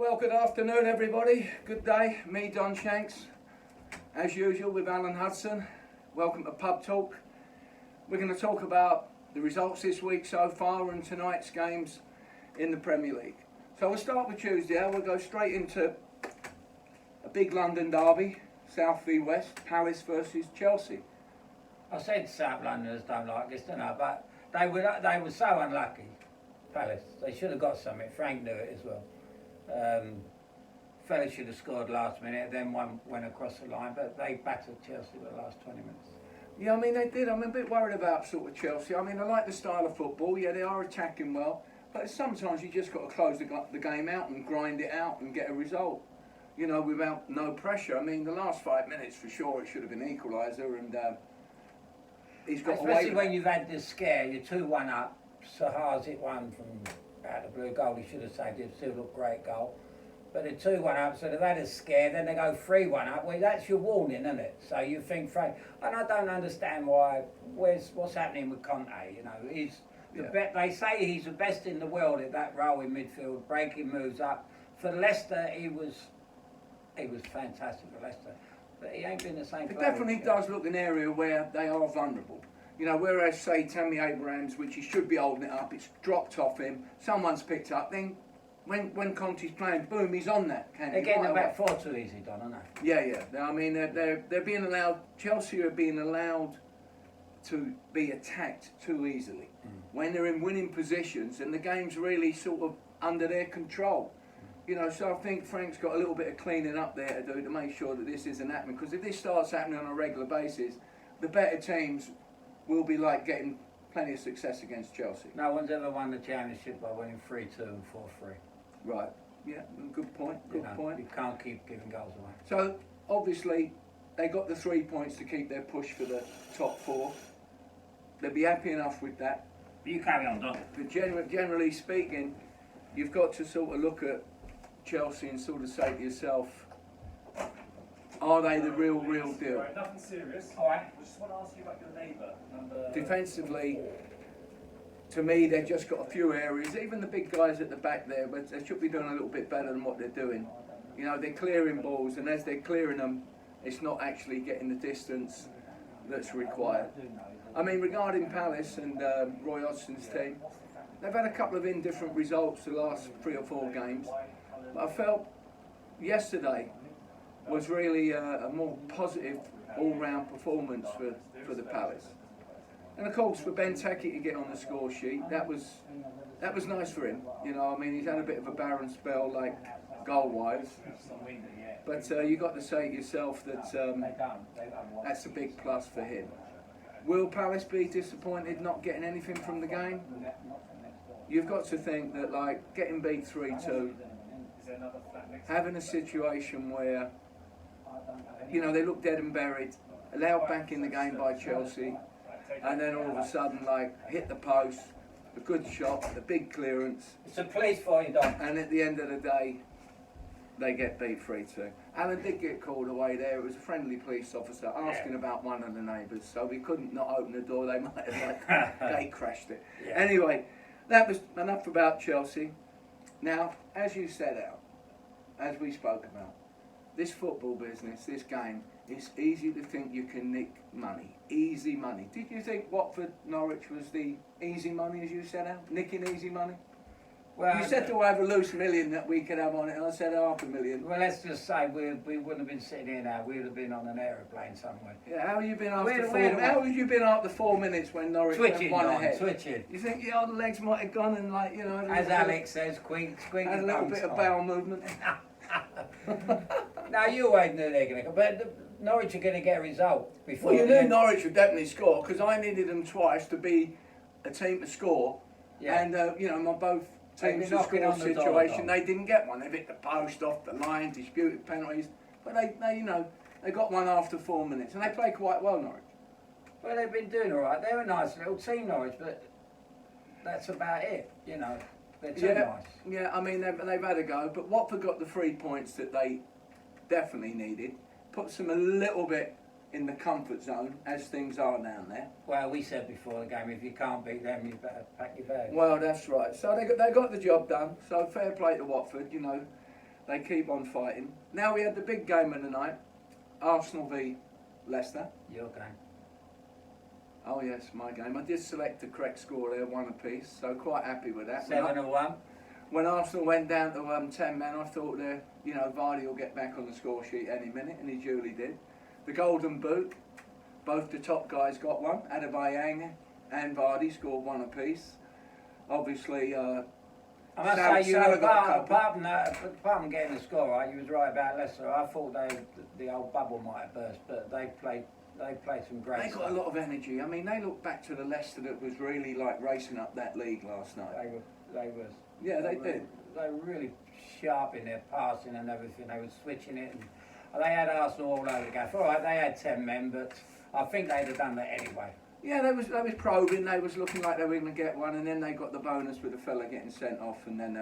Well, good afternoon, everybody. Good day. Me, Don Shanks, as usual, with Alan Hudson. Welcome to Pub Talk. We're going to talk about the results this week so far and tonight's games in the Premier League. So we'll start with Tuesday. We'll go straight into a big London derby, South v West, Palace versus Chelsea. I said South Londoners don't like this, didn't I? But they were so unlucky, Palace. They should have got something. Frank knew it as well. Fellas should have scored last minute, then one went across the line, but they battered Chelsea the last 20 minutes. Yeah, I mean, they did. I'm a bit worried about sort of Chelsea. I mean, I like the style of football. Yeah, they are attacking well, but sometimes you just got to close the game out and grind it out and get a result, you know, without no pressure. I mean, the last 5 minutes, for sure, it should have been equaliser, and he's got away. Especially when you've had this scare, you're 2-1 up, Sahar's hit one from out the blue goal, he should have saved it, still looked great goal. But they're 2-1 up, so they've had a scare, then they go 3-1 up. Well, that's your warning, isn't it? So you think, and I don't understand what's happening with Conte. You know, they say he's the best in the world at that role in midfield, breaking moves up. For Leicester, he was fantastic for Leicester, but he ain't been the same. It definitely does look an area where they are vulnerable. You know, whereas, say, Tammy Abrahams, which he should be holding it up, it's dropped off him, someone's picked up, then when Conte's playing, boom, he's on that. They're getting the back four too easy, Don, aren't they? Yeah. I mean, they're being allowed, Chelsea are being allowed to be attacked too easily. When they're in winning positions and the game's really sort of under their control. You know, so I think Frank's got a little bit of cleaning up there to do to make sure that this isn't happening. Because if this starts happening on a regular basis, the better teams will be like getting plenty of success against Chelsea. No one's ever won the championship by winning 3-2 and 4-3. Right. Yeah. Good point. Good point. You can't keep giving goals away. So obviously they got the 3 points to keep their push for the top four. They'll be happy enough with that. You carry on, Don. But generally speaking, you've got to sort of look at Chelsea and sort of say to yourself, are they the real deal? Right, nothing serious. All right. I just want to ask you about your neighbour. Defensively, to me, they've just got a few areas. Even the big guys at the back there, but they should be doing a little bit better than what they're doing. You know, they're clearing balls, and as they're clearing them, it's not actually getting the distance that's required. I mean, regarding Palace and Roy Hodgson's team, they've had a couple of indifferent results the last 3 or 4 games. But I felt yesterday was really a more positive all-round performance for the Palace. And of course for Ben Taki to get on the score sheet, that was nice for him. You know, I mean, he's had a bit of a barren spell, like goal-wise. But you got to say to yourself that that's a big plus for him. Will Palace be disappointed not getting anything from the game? You've got to think that, like, getting beat 3-2, having a situation where, you know, they look dead and buried, allowed back in the game by Chelsea, and then all of a sudden, like, hit the post, a good shot, the big clearance. It's a place for you, Don. And at the end of the day, they get beat 3-2. Alan did get called away there. It was a friendly police officer asking about one of the neighbours, so we couldn't not open the door. They might have, like, gate crashed it. Yeah. Anyway, that was enough about Chelsea. Now, as you set out, as we spoke about, this football business, this game, it's easy to think you can nick money. Easy money. Did you think Watford Norwich was the easy money, as you set out? Nicking easy money? Well, you said to have a loose million that we could have on it, and I said $500,000. Well, let's just say we wouldn't have been sitting here now. We would have been on an aeroplane somewhere. Yeah, how have you been after 4 minutes when Norwich went one ahead? Twitching. You think the old legs might have gone and, like, you know... As Alex says, squeak, had a little bit of bowel movement. Now, you always knew they were going to go, but Norwich are going to get a result before... Well, you knew Norwich would definitely score, because I needed them twice to be a team to score. Yeah. And, you know, my both... teams to score situation, they didn't get one. They hit the post off the line, disputed penalties, but they you know, they got one after 4 minutes, and they played quite well, Norwich. Well, they've been doing all right. They're a nice little team, Norwich, but that's about it. You know, they're too nice. Yeah, I mean they've had a go, but Watford got the 3 points that they definitely needed. Puts them a little bit in the comfort zone as things are down there. Well, we said before the game, if you can't beat them, you better pack your bags. Well, that's right. So they got the job done. So fair play to Watford. You know, They keep on fighting. Now we had the big game of the night, Arsenal v Leicester. Your game. Oh yes, my game. I did select the correct score there, 1 apiece, so quite happy with that. When 7-1. When Arsenal went down to 10 men, I thought Vardy will get back on the score sheet any minute, and he duly did. The Golden Boot, both the top guys got one. Adebayor and Vardy scored 1 apiece. Obviously, I must Salah say, you were got a couple. apart from getting the score right, you was right about Leicester. I thought the old bubble might have burst, but they played some great They stuff. got a lot of energy. I mean, they look back to the Leicester that was really like racing up that league last night. They were. Yeah, they did. They were really sharp in their passing and everything. They were switching it, and they had Arsenal all over the gaff. All right, they had 10 men, but I think they'd have done that anyway. Yeah, they was probing. They was looking like they were going to get one, and then they got the bonus with the fella getting sent off, and then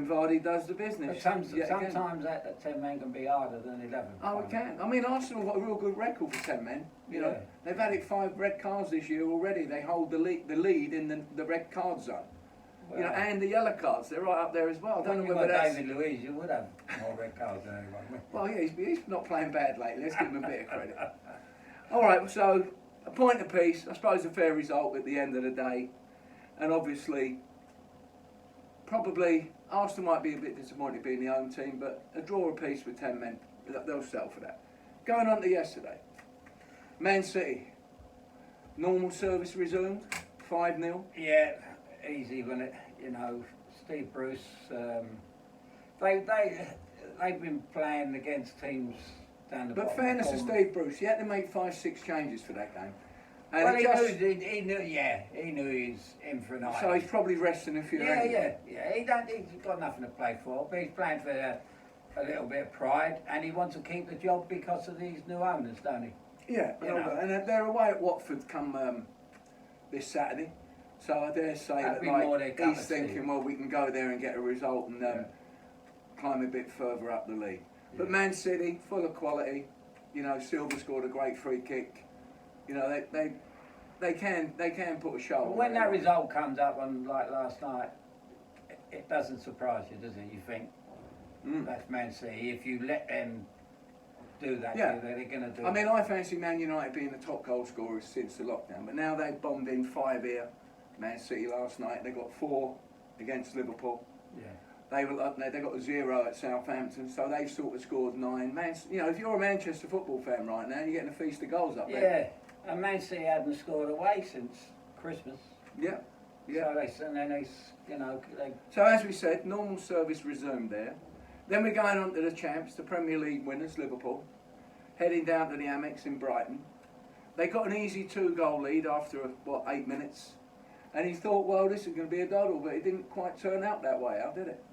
Vardy does the business. But yet again. sometimes that 10 men can be harder than 11. Oh, it can. I mean, Arsenal got a real good record for 10 men. You know, Yeah. they've had 5 red cards this year already. They hold the lead in the red card zone. Well, You know, and the yellow cards, they're right up there as well. I when don't you know got whether that's... David Luiz, you would have more red cards than anyone. Well, yeah, he's not playing bad lately. Let's give him a bit of credit. All right, so a point apiece. I suppose a fair result at the end of the day. And obviously, probably Arsenal might be a bit disappointed being the home team, but a draw apiece with 10 men, they'll settle for that. Going on to yesterday, Man City, normal service resumed, 5-0. Yeah, easy, wasn't it? You know, Steve Bruce. They've been playing against teams down the But bottom. fairness to of the Steve Bruce, he had to make 5-6 changes for that game. And Well, it he just- knew. He knew. Yeah, he knew he was in for an eye. so he's probably resting a few. Yeah. anyway. He's got nothing to play for, but he's playing for a little bit of pride, and he wants to keep the job because of these new owners, don't he? Yeah, You know. and they're away at Watford come this Saturday. So I dare say That'd that be more their like, cup he's of tea. thinking, well, we can go there and get a result and climb a bit further up the league. But Yeah. Man City, full of quality. You know, Silva scored a great free kick. You know, they can put a show But on. when that result comes up on like last night, it doesn't surprise you, does it? You think that's Man City. If you let them do that, Yeah. they're going to do. I mean, I fancy Man United being the top goal scorers since the lockdown, but now they've bombed in 5 here. Man City last night, they got 4 against Liverpool. Yeah. They got 0 at Southampton, so they've sort of scored 9. You know, if you're a Manchester football fan right now, you're getting a feast of goals up there. Yeah, and Man City hadn't scored away since Christmas. Yeah. Yeah. So So as we said, normal service resumed there. Then we're going on to the champs, the Premier League winners, Liverpool, heading down to the Amex in Brighton. They got an easy 2-goal lead after 8 minutes, and he thought, well, this is going to be a doddle, but it didn't quite turn out that way, how did it?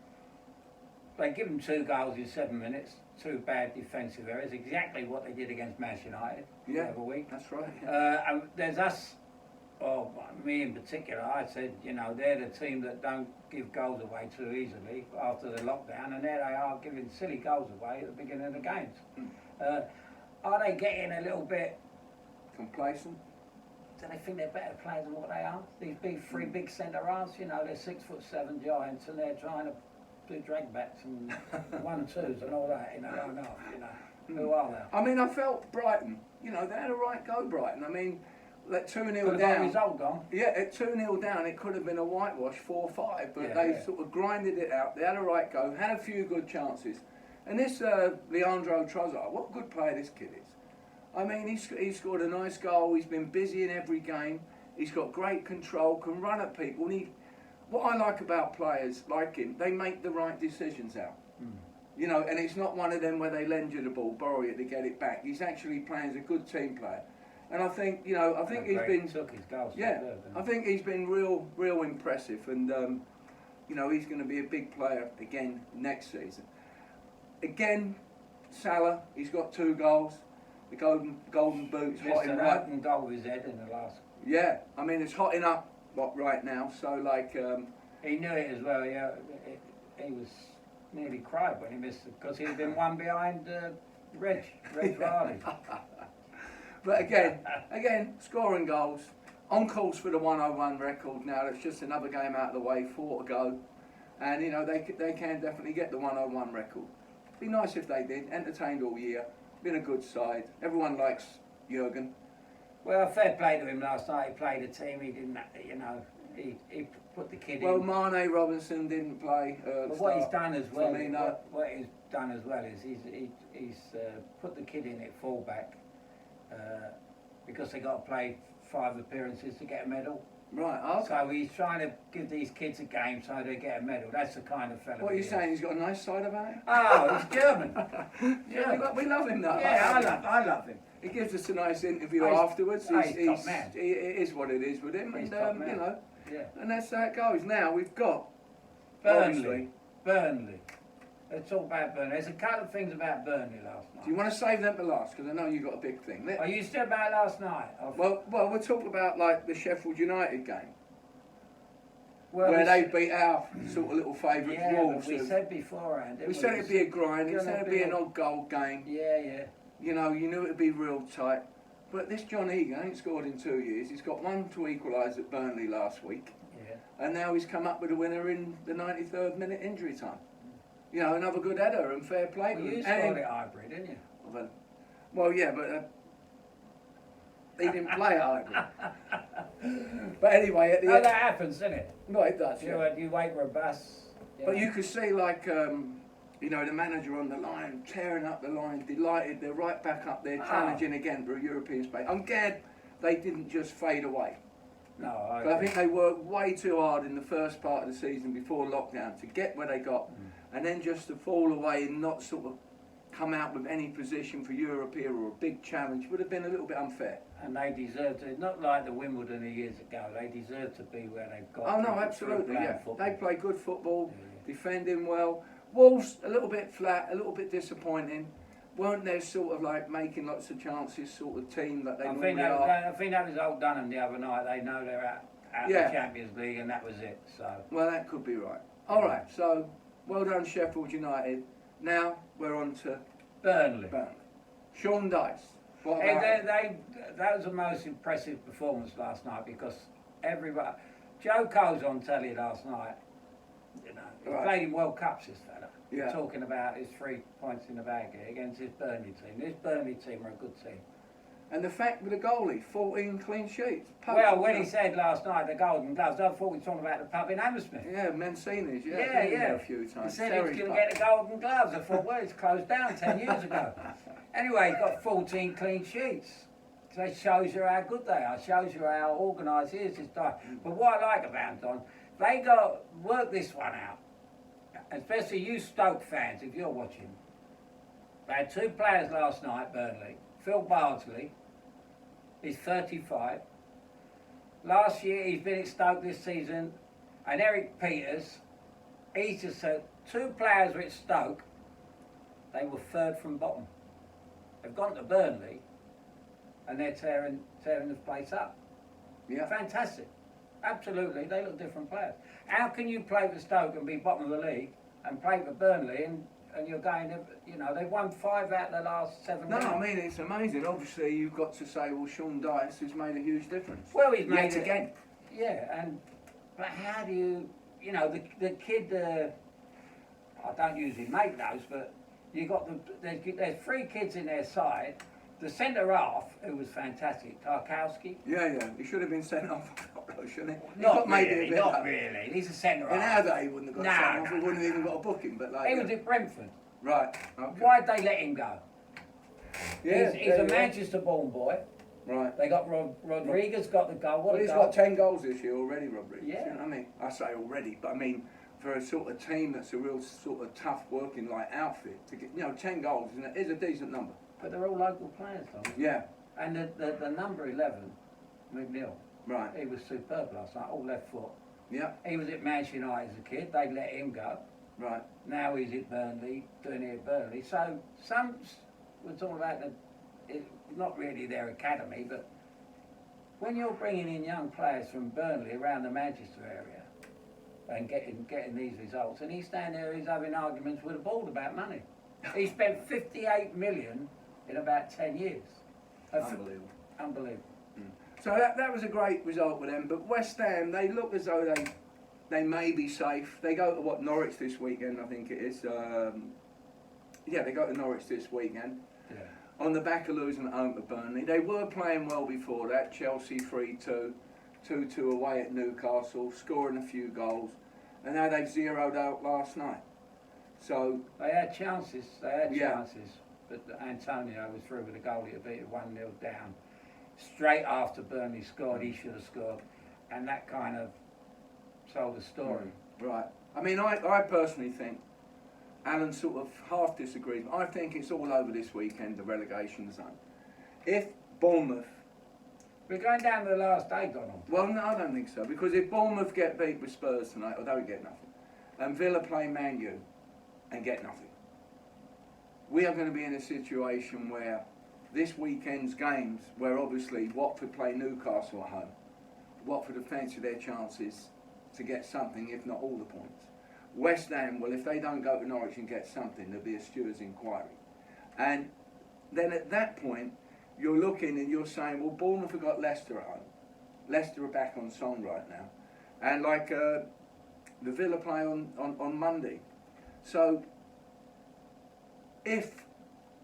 they give them 2 goals in 7 minutes, 2 bad defensive errors, exactly what they did against Man United the other week. That's right. Yeah. And there's us, or me in particular, I said, you know, they're the team that don't give goals away too easily after the lockdown, and there they are giving silly goals away at the beginning of the games. Are they getting a little bit, Complacent. do they think they're better players than what they are? These three big centre-halves, you know, they're 6'7" giants, and they're trying to do drag backs and 1-2s and all that in a row and a half, you know. Who are they? I mean, I felt Brighton, you know, they had a right go, Brighton. I mean, let 2-0 Could have got a down. result gone. Yeah, at 2-0 down, it could have been a whitewash, 4-5, but Yeah, they yeah. sort of grinded it out. They had a right go, had a few good chances. And this Leandro Trossard, what a good player this kid is. I mean, he scored a nice goal. He's been busy in every game. He's got great control, can run at people. And what I like about players like him, they make the right decisions out. You know, and it's not one of them where they lend you the ball, borrow it to get it back. He's actually playing as a good team player. And I think, you know, he's been... Took his goals. Yeah, I think he's been real impressive, and you know, he's going to be a big player again next season. Again, Salah, he's got 2 goals. The golden boot's Missed hotting an right. open goal with his head in the last. Yeah, I mean it's hotting up right now. So like, He knew it as well. Yeah, he was nearly cried when he missed it because he'd been one behind Reg Vardy. but again, scoring goals, on course for the 101 record now. That's just another game out of the way, 4 to go. and you know they can definitely get the 101 record. Be nice if they did. Entertained all year, been a good side. Everyone likes Jurgen. Well, fair play to him last night. He played a team. He didn't, you know, he put the kid Well, in. Mane Robinson didn't play. But what he's done as well, Firmino. what he's done as well is he's put the kid in at fullback because they got to play 5 appearances to get a medal. Right. Okay. So he's trying to give these kids a game so they get a medal. That's the kind of fella. What are you he is. saying? He's got a nice side about him. Oh, he's German. Yeah, we love him though. Yeah, I love him. He gives us a nice interview Oh, he's- afterwards. oh, he's top man. It is what it is with him, He's and top man. you know, Yeah. and that's how it goes. Now we've got Burnley. obviously. Let's talk about Burnley. There's a couple of things about Burnley last night. Do you want to save them for last? Because I know you've got a big thing. Are you still about last night? Well, we'll talk about like the Sheffield United game Well, where we they s- beat our sort of little favourites, Yeah, Wolves. but we said beforehand. We said it'd be a grind. We Gonna said it'd be be an a- odd goal game. Yeah. You know, you knew it'd be real tight. But this John Egan ain't scored in 2 years. He's got one to equalise at Burnley last week. Yeah. And now he's come up with a winner in the 93rd minute injury time. You know, another good header and fair play. Well, to you him. scored it hybrid, didn't you? Well, yeah, but he didn't play hybrid. But anyway, at the Oh, end, that happens, doesn't it? no, it does. Yeah. You wait for a bus. But you could see, like, you know, the manager on the line, tearing up the line, delighted. They're right back up there, challenging again for a European space. I'm glad they didn't just fade away. No, But I think they worked way too hard in the first part of the season before lockdown to get where they got, and then just to fall away and not sort of come out with any position for Europe here or a big challenge would have been a little bit unfair. And they deserve to, not like the Wimbledon of years ago, they deserve to be where they've got. Oh no, through absolutely, playing yeah. football. They play good football, Yeah. defending well. Wolves a little bit flat, a little bit disappointing. Weren't they sort of like making lots of chances sort of team that they I normally think are? I think that was old Dunham the other night. They know they're out Yeah. of the Champions League, and that was it. So Well, that could be right. All right, so well done Sheffield United. Now we're on to Burnley. Burnley. Sean Dice. What Hey, about him? that was the most impressive performance last night because everybody. Joe Cole's on telly last night. You know, he Right. played in World Cups. This fella. Yeah. Talking about his 3 points in the bag here against his Burnley team. This Burnley team are a good team. And the fact with the goalie, 14 clean sheets. Well, when he said last night the Golden Gloves, I thought we were talking about the pub in Hammersmith. Yeah, Mancini's, yeah. Yeah, been yeah. there a few He times. said he was Terry's going to pub. get the Golden Gloves. I thought, well, it's closed down 10 years ago. Anyway, he's got 14 clean sheets. So that shows you how good they are. Shows you how organised he is this time. But what I like about them, they got work this one out. Especially you Stoke fans, if you're watching. They had 2 players last night, Burnley. Phil Bardsley, he's 35. Last year he's been at Stoke this season. And Eric Peters, he's just said 2 players were at Stoke. They were 3rd from bottom. They've gone to Burnley and they're tearing the place up. Yeah. Fantastic. Absolutely, they look different players. How can you play for Stoke and be bottom of the league and play for Burnley and you're going to, you know, they've won 5 out of the last 7 No, games. I mean, it's amazing. Obviously, you've got to say, well, Sean Dice has made a huge difference. Well, he's made Yet it again. Yeah, but how do you know, the kid, I don't usually make those, but you got there's 3 kids in their side. The centre half, who was fantastic, Tarkowski. Yeah. He should have been sent off, shouldn't he? Not got maybe a really, bit not up. really. He's a centre In half. our day, he wouldn't have got No, sent off. no, He wouldn't have no. even got a booking. But like, He was at Brentford. right. Okay. Why'd they let him go? Yeah, he's there a you go. Manchester-born boy. Right. They got Rodriguez got the goal. What Well, a he's goal! got 10 goals this year already, Rodriguez. Yeah. You know what I mean? I say already, but I mean for a sort of team that's a real sort of tough working like outfit to get 10 goals is a decent number. But they're all local players, though. Yeah. And the number 11, McNeil, Right. he was superb last night, all left foot. Yeah. He was at Manchester United as a kid. They let him go. Right. Now he's at Burnley, doing it at Burnley. So we're talking about not really their academy, but when you're bringing in young players from Burnley around the Manchester area and getting these results, and he's standing there, he's having arguments with the board about money. He spent 58 million in about 10 years. Unbelievable. Unbelievable. So that was a great result with them. But West Ham, they look as though they may be safe. They go to Norwich this weekend, I think it is. Yeah, they go to Norwich this weekend. Yeah. On the back of losing at home to Burnley. They were playing well before that. Chelsea 3-2, 2-2 away at Newcastle, scoring a few goals. And now they've zeroed out last night. So They had chances, Yeah. but Antonio was through with a goal to beat it 1-0 down. Straight after Burnley scored, he should have scored. And that kind of told the story. right. I mean, I personally think Alan sort of half disagrees. I think it's all over this weekend, the relegation zone. If Bournemouth, We're going down to the last day, Donald. well, no, I don't think so, because if Bournemouth get beat with Spurs tonight, or don't get nothing, and Villa play Man U and get nothing, we are going to be in a situation where this weekend's games, where obviously Watford play Newcastle at home, Watford have fancied their chances to get something, if not all the points. West Ham, well, if they don't go to Norwich and get something, there'll be a steward's inquiry. And then at that point, you're looking and you're saying, well, Bournemouth have got Leicester at home. Leicester are back on song right now. And like the Villa play on Monday. So, if,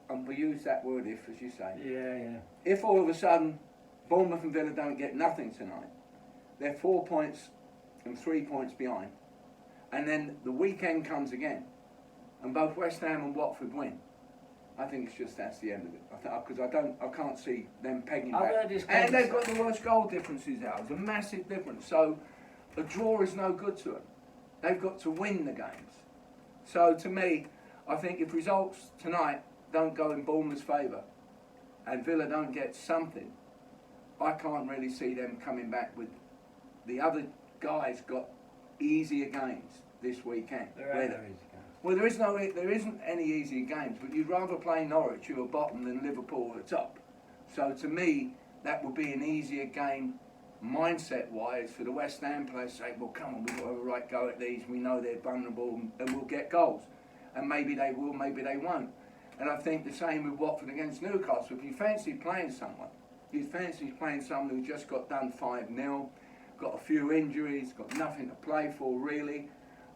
and we use that word if, as you say, Yeah. if all of a sudden Bournemouth and Villa don't get nothing tonight, they're 4 points and 3 points behind. And then the weekend comes again, and both West Ham and Watford win. I think it's just that's the end of it. Because I can't see them pegging I've back. heard this And they've got the worst goal differences out. It's a massive difference. So a draw is no good to them. They've got to win the games. So to me, I think if results tonight don't go in Bournemouth's favour, and Villa don't get something, I can't really see them coming back with the other guys got easier games this weekend. Well, there isn't any easier games, but you'd rather play Norwich, who are bottom, than Liverpool at the top. So to me, that would be an easier game, mindset-wise, for the West Ham players to say, well, come on, we've got to have a right go at these. We know they're vulnerable, and we'll get goals. And maybe they will, maybe they won't. And I think the same with Watford against Newcastle. If you fancy playing someone, who just got done 5-0, got a few injuries, got nothing to play for really,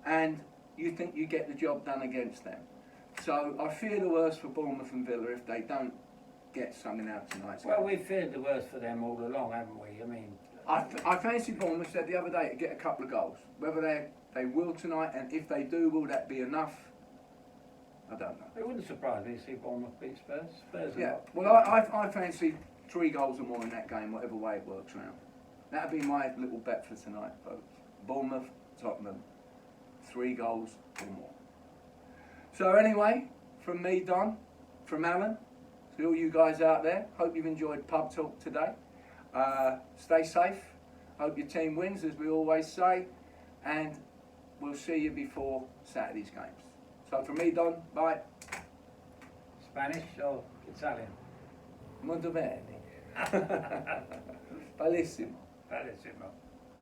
and you think you get the job done against them. So I fear the worst for Bournemouth and Villa if they don't get something out tonight. Well, we've feared the worst for them all along, haven't we? I mean, I fancy Bournemouth, said the other day, to get a couple of goals. Whether they will tonight, and if they do, will that be enough? I don't know. it wouldn't surprise me to see Bournemouth beat Spurs. Spurs are Yeah, not- well, I fancy 3 goals or more in that game, whatever way it works round. That'd be my little bet for tonight, folks. Bournemouth, Tottenham, 3 goals or more. So anyway, from me, Don, from Alan, to all you guys out there, hope you've enjoyed Pub Talk today. Stay safe. Hope your team wins, as we always say, and we'll see you before Saturday's games. So from me, Don, bye. Spanish or Italian? Molto bene. Bellissimo. Bellissimo.